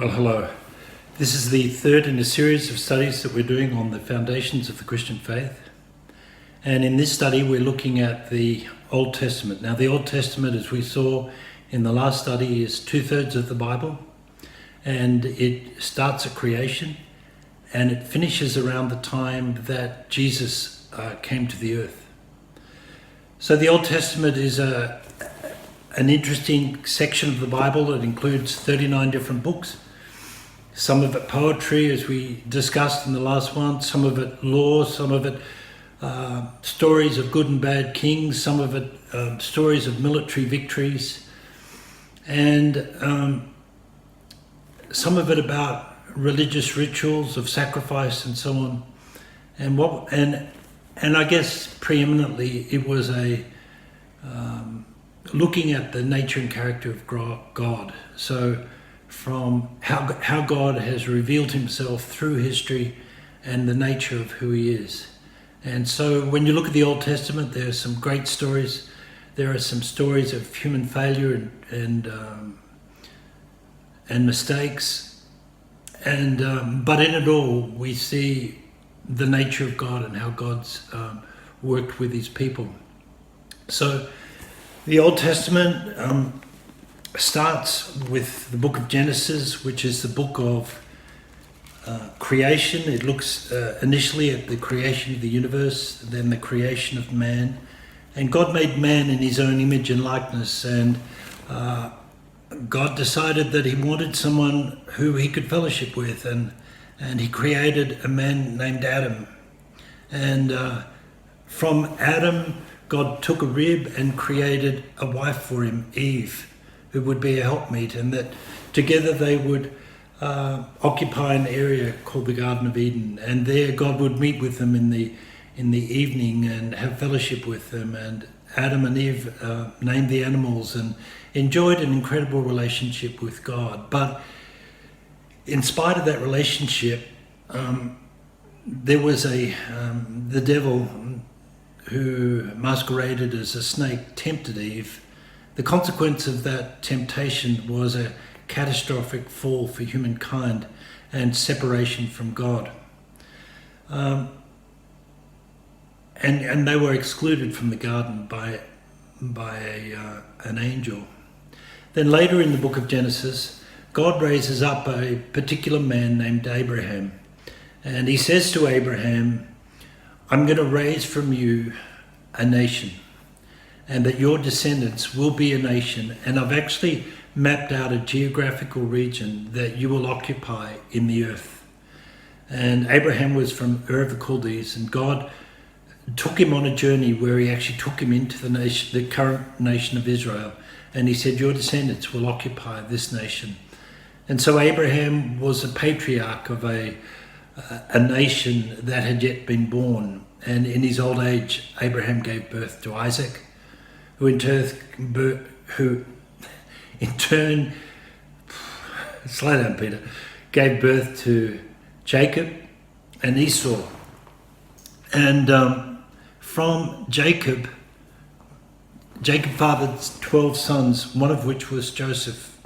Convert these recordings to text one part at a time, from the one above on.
Well, hello. This is the third in a series of studies that we're doing on the foundations of the Christian faith. And in this study, we're looking at the Old Testament. Now, the Old Testament, as we saw in the last study, is 2/3 of the Bible. And it starts at creation and it finishes around the time that Jesus came to the earth. So the Old Testament is an interesting section of the Bible. It includes 39 different books. Some of it poetry, as we discussed in the last one. Some of it law, some of it stories of good and bad kings, some of it stories of military victories, and some of it about religious rituals of sacrifice and so on. And I guess preeminently it was a looking at the nature and character of God. So from how God has revealed himself through history and the nature of who he is. And so when you look at the Old Testament, there are some great stories. There are some stories of human failure and mistakes. But in it all, we see the nature of God and how God's worked with his people. So the Old Testament starts with the book of Genesis, which is the book of creation. It looks initially at the creation of the universe, then the creation of man. And God made man in his own image and likeness, and God decided that he wanted someone who he could fellowship with, and he created a man named Adam. And from Adam, God took a rib and created a wife for him, Eve, who would be a helpmeet, and that together they would occupy an area called the Garden of Eden. And there God would meet with them in the evening and have fellowship with them. And Adam and Eve named the animals and enjoyed an incredible relationship with God. But in spite of that relationship, there was the devil, who masqueraded as a snake, tempted Eve. The consequence of that temptation was a catastrophic fall for humankind and separation from God. And they were excluded from the garden by an angel. Then later in the book of Genesis, God raises up a particular man named Abraham. And he says to Abraham, I'm going to raise from you a nation, and that your descendants will be a nation. And I've actually mapped out a geographical region that you will occupy in the earth. And Abraham was from Ur of the Chaldees, and God took him on a journey where he actually took him into the current nation of Israel. And he said, your descendants will occupy this nation. And so Abraham was a patriarch of a nation that had yet been born. And in his old age, Abraham gave birth to Isaac, who in turn, slow down Peter, gave birth to Jacob and Esau. And from Jacob fathered 12 sons, one of which was Joseph.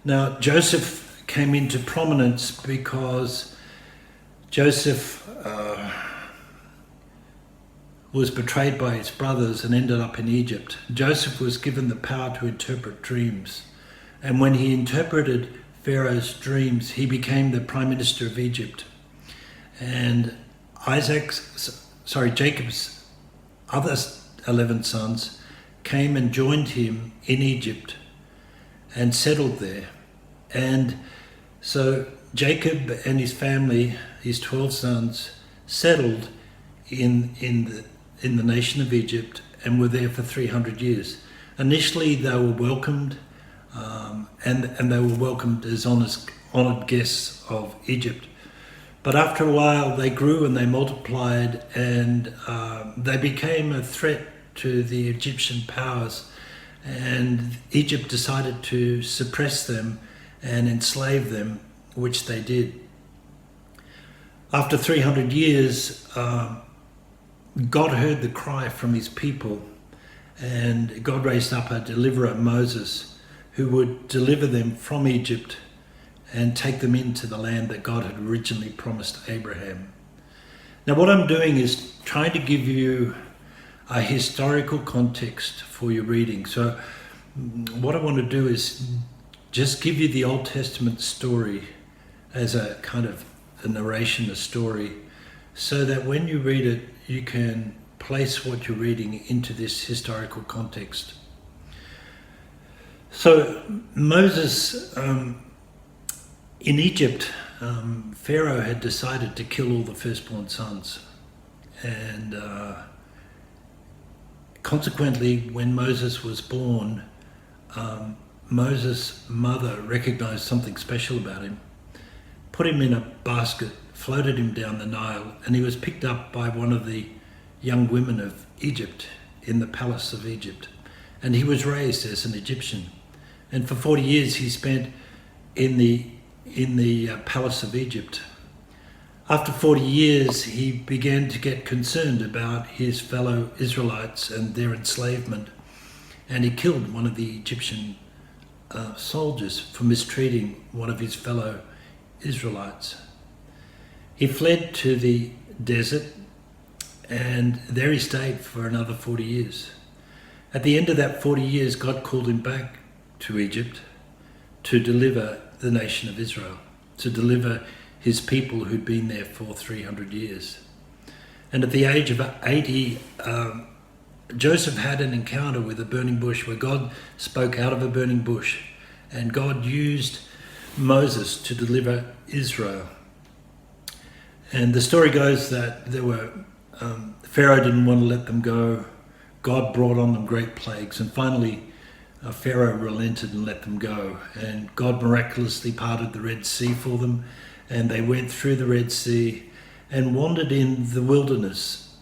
Now, Joseph came into prominence because Joseph was betrayed by his brothers and ended up in Egypt. Joseph was given the power to interpret dreams. And when he interpreted Pharaoh's dreams, he became the prime minister of Egypt. And Jacob's other 11 sons came and joined him in Egypt and settled there. And so Jacob and his family, his 12 sons, settled in the nation of Egypt and were there for 300 years. Initially, they were welcomed, and they were welcomed as honoured guests of Egypt. But after a while, they grew and they multiplied, and they became a threat to the Egyptian powers. And Egypt decided to suppress them and enslave them, which they did. After 300 years, God heard the cry from his people, and God raised up a deliverer, Moses, who would deliver them from Egypt and take them into the land that God had originally promised Abraham. Now what I'm doing is trying to give you a historical context for your reading. So what I want to do is just give you the Old Testament story as a kind of a narration, a story, so that when you read it, you can place what you're reading into this historical context. So Moses, in Egypt, Pharaoh had decided to kill all the firstborn sons. And consequently, when Moses was born, Moses' mother recognized something special about him, put him in a basket, floated him down the Nile, and he was picked up by one of the young women of Egypt in the palace of Egypt. And he was raised as an Egyptian. And for 40 years he spent in the palace of Egypt. After 40 years, he began to get concerned about his fellow Israelites and their enslavement. And he killed one of the Egyptian soldiers for mistreating one of his fellow Israelites. He fled to the desert, and there he stayed for another 40 years. At the end of that 40 years, God called him back to Egypt to deliver the nation of Israel, to deliver his people who'd been there for 300 years. And at the age of 80, Joseph had an encounter with a burning bush where God spoke out of a burning bush, and God used Moses to deliver Israel. And the story goes that Pharaoh didn't want to let them go. God brought on them great plagues, and finally Pharaoh relented and let them go. And God miraculously parted the Red Sea for them, and they went through the Red Sea and wandered in the wilderness,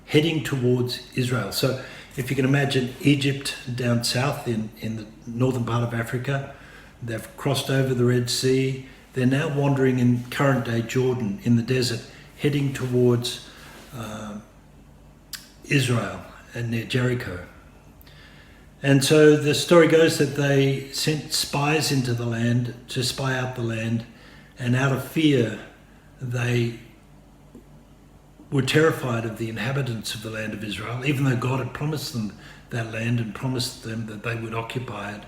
heading towards Israel. So if you can imagine Egypt down south in the northern part of Africa, they've crossed over the Red Sea. They're now wandering in current day Jordan in the desert, heading towards Israel and near Jericho. And so the story goes that they sent spies into the land to spy out the land, and out of fear they were terrified of the inhabitants of the land of Israel, even though God had promised them that land and promised them that they would occupy it.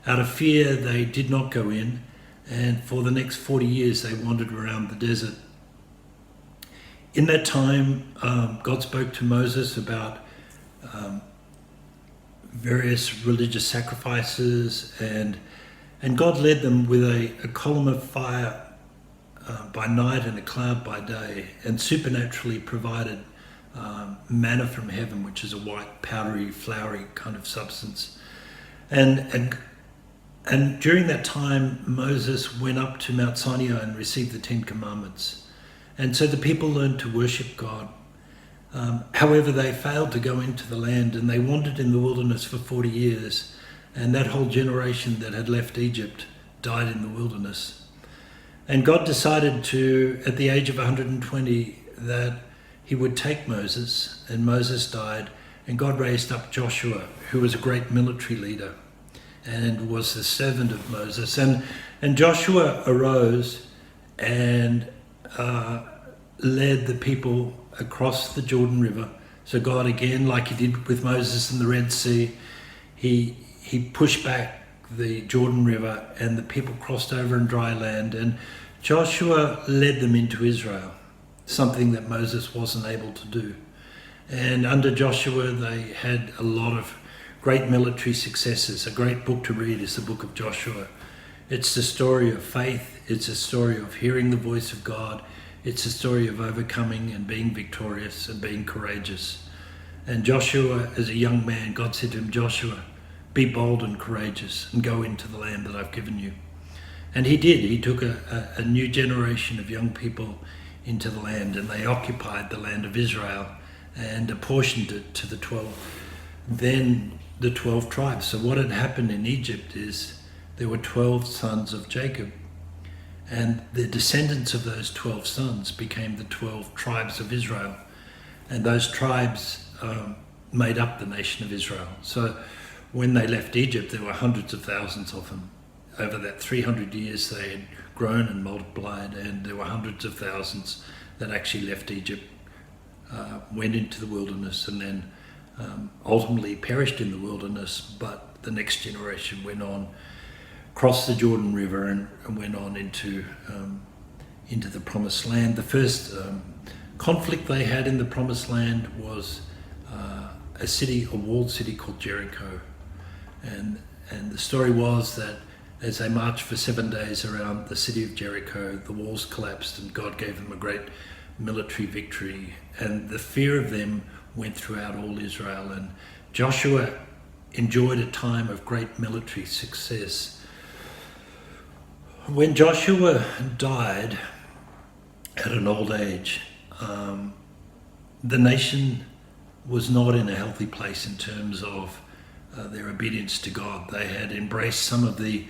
Out of fear they did not go in, and for the next 40 years they wandered around the desert. In that time, God spoke to Moses about various religious sacrifices, and God led them with a column of fire by night and a cloud by day, and supernaturally provided manna from heaven, which is a white, powdery, floury kind of substance. And during that time, Moses went up to Mount Sinai and received the Ten Commandments. And so the people learned to worship God. However, they failed to go into the land, and they wandered in the wilderness for 40 years. And that whole generation that had left Egypt died in the wilderness. And God decided to, at the age of 120, that he would take Moses, and Moses died, and God raised up Joshua, who was a great military leader and was the servant of Moses. And Joshua arose and led the people across the Jordan River. So God, again, like he did with Moses in the Red Sea, he pushed back the Jordan River, and the people crossed over in dry land, and Joshua led them into Israel, something that Moses wasn't able to do. And under Joshua they had a lot of great military successes. A great book to read is the book of Joshua. It's the story of faith, it's a story of hearing the voice of God, it's a story of overcoming and being victorious and being courageous. And Joshua, as a young man, God said to him, Joshua, be bold and courageous and go into the land that I've given you. And he did. He took a new generation of young people into the land, and they occupied the land of Israel and apportioned it to the 12 tribes. So what had happened in Egypt is there were 12 sons of Jacob, and the descendants of those 12 sons became the 12 tribes of Israel, and those tribes made up the nation of Israel. So when they left Egypt, there were hundreds of thousands of them. over that 300 years they had grown and multiplied, and there were hundreds of thousands that actually left Egypt, went into the wilderness, and then ultimately perished in the wilderness. But the next generation went on, crossed the Jordan River, and went on into the Promised Land. The first conflict they had in the Promised Land was a walled city called Jericho, and the story was that as they marched for 7 days around the city of Jericho, the walls collapsed and God gave them a great military victory, and the fear of them went throughout all Israel, and Joshua enjoyed a time of great military success. When Joshua died at an old age, the nation was not in a healthy place in terms of their obedience to God. They had embraced some of the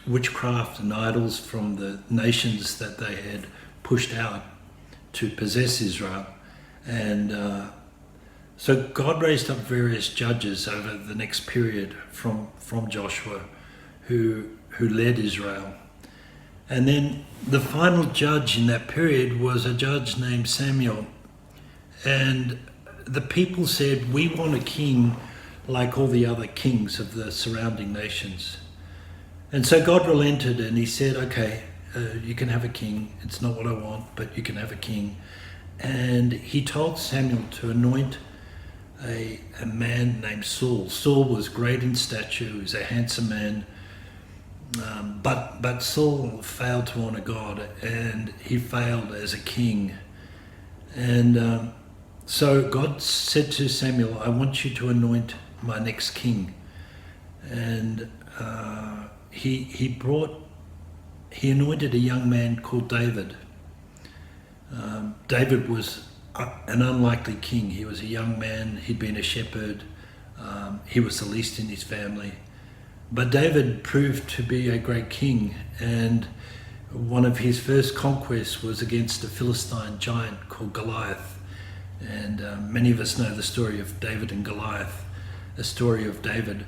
witchcraft and idols from the nations that they had pushed out to possess Israel. And so God raised up various judges over the next period from Joshua who led Israel. And then the final judge in that period was a judge named Samuel. And the people said, we want a king like all the other kings of the surrounding nations. And so God relented and he said, okay, you can have a king. It's not what I want, but you can have a king. And he told Samuel to anoint a man named Saul. Saul was great in stature, he was a handsome man, but Saul failed to honor God, and he failed as a king. And so God said to Samuel, I want you to anoint my next king. And he anointed a young man called David. David was an unlikely king. He was a young man, he'd been a shepherd, he was the least in his family. But David proved to be a great king, and one of his first conquests was against a Philistine giant called Goliath. And many of us know the story of David and Goliath, a story of David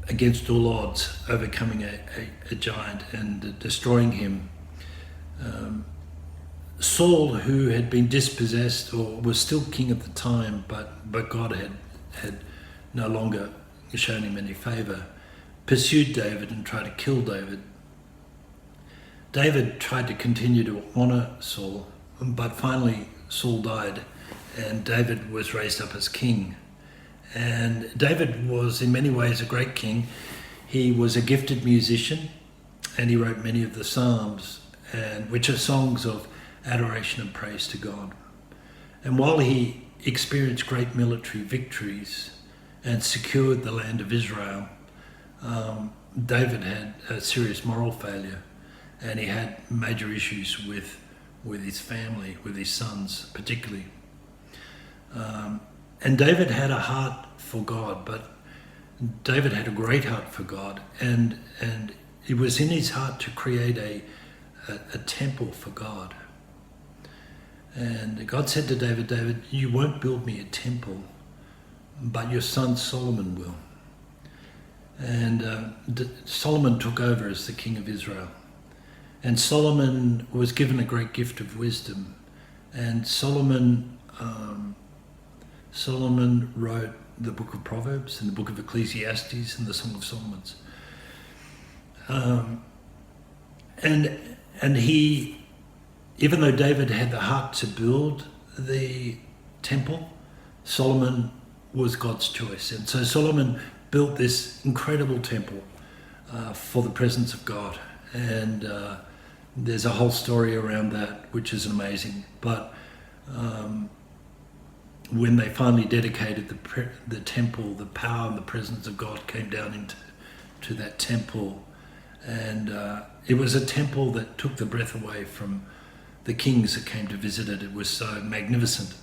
against all odds overcoming a giant and destroying him. Saul, who had been dispossessed, or was still king at the time, but God had no longer shown him any favour, pursued David and tried to kill David. David tried to continue to honour Saul, but finally Saul died and David was raised up as king. And David was in many ways a great king. He was a gifted musician and he wrote many of the Psalms, which are songs of adoration and praise to God. And while he experienced great military victories and secured the land of Israel, David had a serious moral failure, and he had major issues with his family, with his sons particularly. And David had a heart for God, but David had a great heart for God, and it was in his heart to create a temple for God. And God said to David, David, you won't build me a temple, but your son Solomon will. And Solomon took over as the king of Israel. And Solomon was given a great gift of wisdom. And Solomon wrote the book of Proverbs and the book of Ecclesiastes and the Song of Solomon. And he, even though David had the heart to build the temple, Solomon was God's choice. And so Solomon built this incredible temple for the presence of God. And there's a whole story around that, which is amazing. But when they finally dedicated the temple, the power and the presence of God came down into that temple. And it was a temple that took the breath away from the kings that came to visit it. It was so magnificent.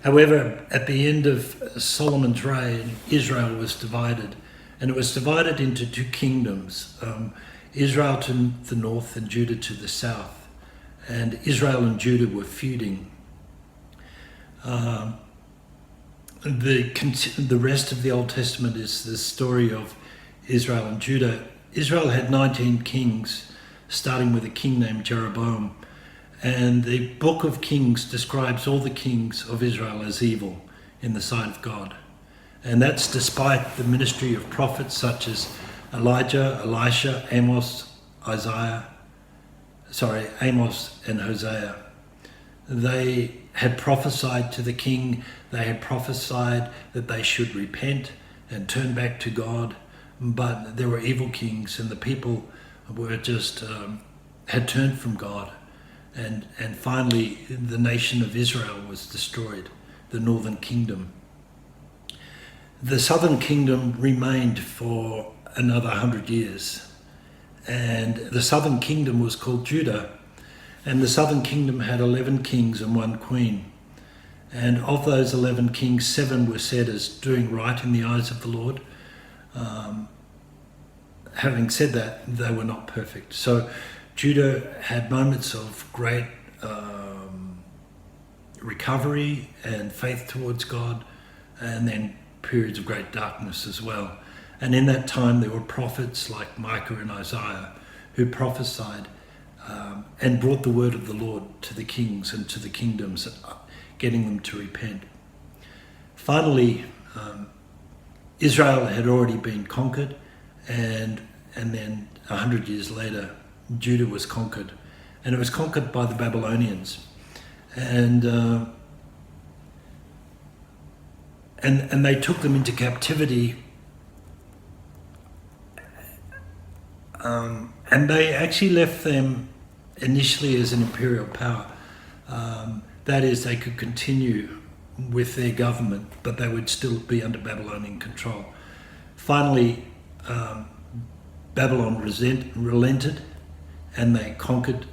However, at the end of Solomon's reign, Israel was divided, and it was divided into two kingdoms, Israel to the north and Judah to the south. And Israel and Judah were feuding. The rest of the Old Testament is the story of Israel and Judah. Israel had 19 kings, starting with a king named Jeroboam. And the book of Kings describes all the kings of Israel as evil in the sight of God. And that's despite the ministry of prophets such as Elijah, Elisha, Amos and Hosea. They had prophesied to the king, they had prophesied that they should repent and turn back to God, but there were evil kings and the people were just had turned from God, and finally the nation of Israel was destroyed, the northern kingdom. The southern kingdom remained for another 100 years, and the southern kingdom was called Judah, and the southern kingdom had 11 kings and 1 queen. And of those 11 kings, 7 were said as doing right in the eyes of the Lord. Having said that, they were not perfect. So Judah had moments of great recovery and faith towards God, and then periods of great darkness as well. And in that time there were prophets like Micah and Isaiah who prophesied and brought the word of the Lord to the kings and to the kingdoms, getting them to repent. Finally, Israel had already been conquered, and then 100 years later, Judah was conquered, and it was conquered by the Babylonians, and they took them into captivity, and they actually left them initially as an imperial power. That is, they could continue with their government, but they would still be under Babylonian control. Finally, Babylon relented, and they conquered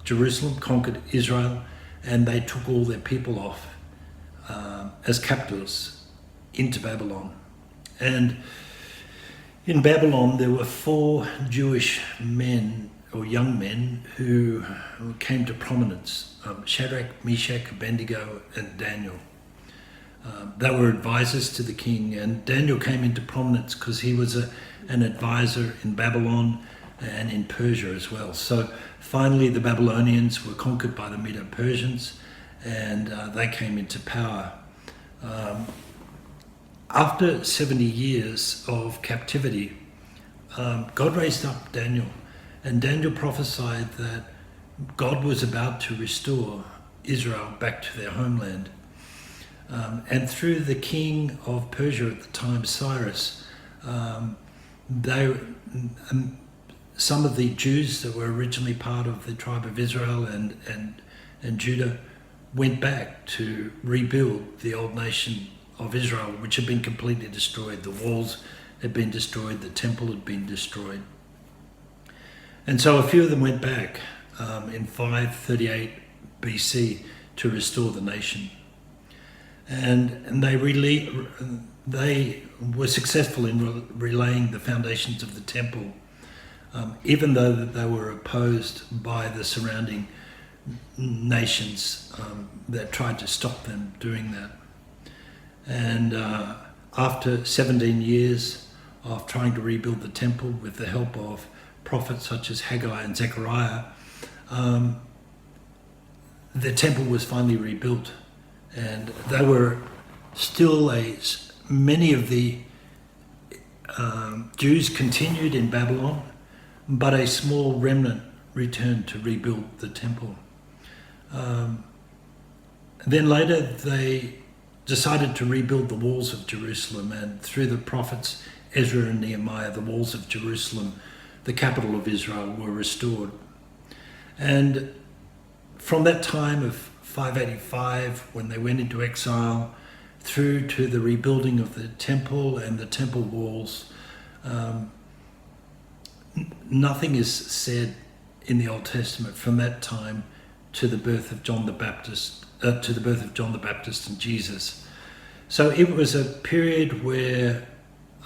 Jerusalem, conquered Israel, and they took all their people off as captives into Babylon. And in Babylon, there were 4 Jewish men or young men who came to prominence: Shadrach, Meshach, Abednego, and Daniel. They were advisors to the king, and Daniel came into prominence because he was an advisor in Babylon and in Persia as well. So finally the Babylonians were conquered by the Medo-Persians, and they came into power. After 70 years of captivity, God raised up Daniel, and Daniel prophesied that God was about to restore Israel back to their homeland. And through the king of Persia at the time, Cyrus, some of the Jews that were originally part of the tribe of Israel and Judah went back to rebuild the old nation of Israel, which had been completely destroyed. The walls had been destroyed, the temple had been destroyed. And so a few of them went back in 538 BC to restore the nation. And they were successful in relaying the foundations of the temple, even though they were opposed by the surrounding nations that tried to stop them doing that. And after 17 years of trying to rebuild the temple with the help of prophets such as Haggai and Zechariah, the temple was finally rebuilt. And they were still many of the Jews continued in Babylon, but a small remnant returned to rebuild the temple. Then later they decided to rebuild the walls of Jerusalem, and through the prophets Ezra and Nehemiah, the walls of Jerusalem, the capital of Israel, were restored. And from that time of 585, when they went into exile, through to the rebuilding of the temple and the temple walls, nothing is said in the Old Testament from that time to the birth of John the Baptist, and Jesus. So it was a period where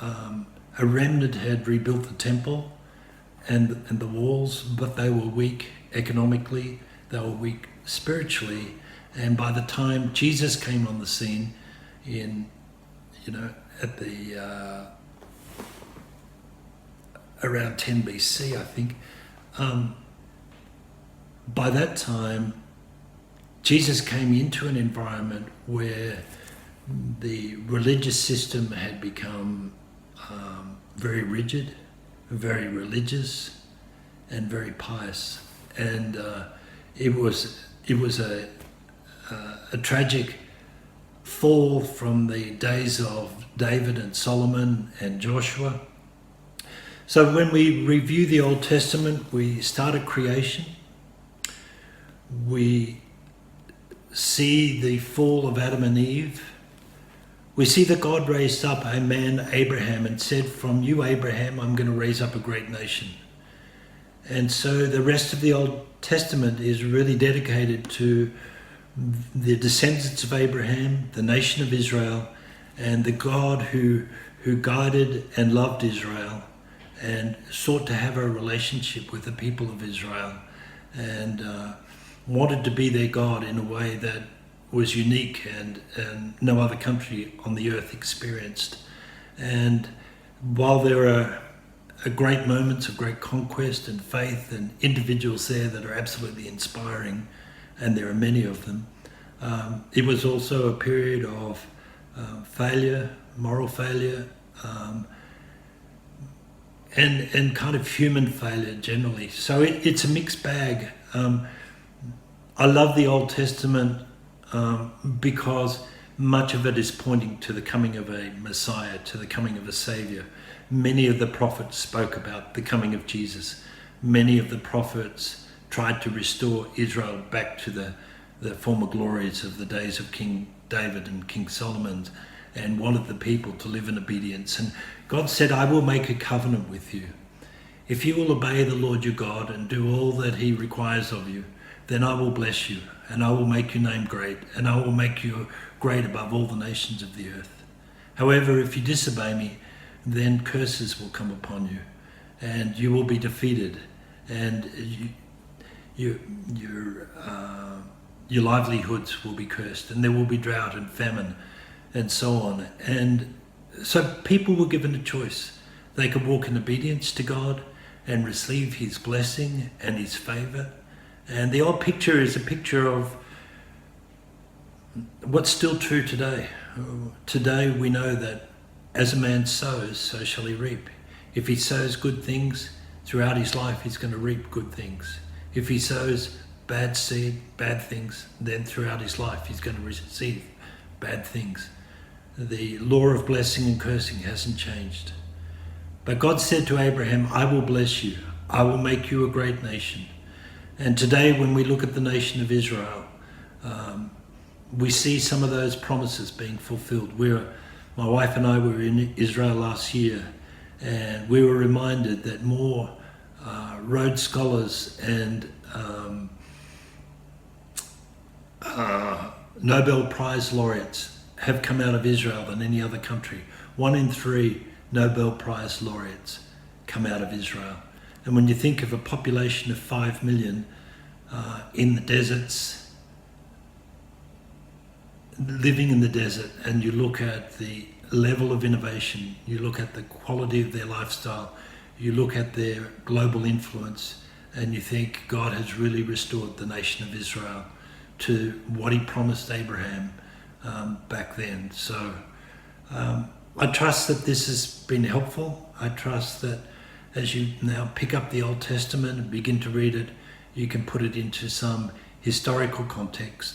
a remnant had rebuilt the temple and the walls, but they were weak economically, they were weak spiritually, and by the time Jesus came on the scene around 10 BC, I think. By that time, Jesus came into an environment where the religious system had become very rigid, very religious, and very pious. And it was a tragic fall from the days of David and Solomon and Joshua. So when we review the Old Testament, we start at creation. We see the fall of Adam and Eve. We see that God raised up a man, Abraham, and said, "From you, Abraham, I'm going to raise up a great nation." And so the rest of the Old Testament is really dedicated to the descendants of Abraham, the nation of Israel, and the God who guided and loved Israel and sought to have a relationship with the people of Israel, and wanted to be their God in a way that was unique and no other country on the earth experienced. And while there are great moments of great conquest and faith and individuals there that are absolutely inspiring, and there are many of them, it was also a period of failure, moral failure, and kind of human failure generally. So it's a mixed bag. I love the Old Testament because much of it is pointing to the coming of a Messiah, to the coming of a Savior. Many of the prophets spoke about the coming of Jesus. Many of the prophets tried to restore Israel back to the former glories of the days of King David and King Solomon, and wanted the people to live in obedience. And God said, "I will make a covenant with you. If you will obey the Lord your God and do all that he requires of you, then I will bless you, and I will make your name great, and I will make you great above all the nations of the earth. However, if you disobey me, then curses will come upon you, and you will be defeated, and your livelihoods will be cursed, and there will be drought and famine, and so on." And so people were given a choice. They could walk in obedience to God and receive his blessing and his favor. And the old picture is a picture of what's still true today. Today we know that as a man sows, so shall he reap. If he sows good things, throughout his life he's going to reap good things. If he sows bad seed, bad things, then throughout his life he's going to receive bad things. The law of blessing and cursing hasn't changed. But God said to Abraham, "I will bless you. I will make you a great nation." And today when we look at the nation of Israel, we see some of those promises being fulfilled. My wife and I were in Israel last year, and we were reminded that more Rhodes Scholars and Nobel Prize laureates have come out of Israel than any other country. 1 in 3 Nobel Prize laureates come out of Israel. And when you think of a population of 5 million in the deserts, living in the desert, and you look at the level of innovation, you look at the quality of their lifestyle, you look at their global influence, and you think God has really restored the nation of Israel to what he promised Abraham back then. So I trust that this has been helpful. I trust that as you now pick up the Old Testament and begin to read it, you can put it into some historical context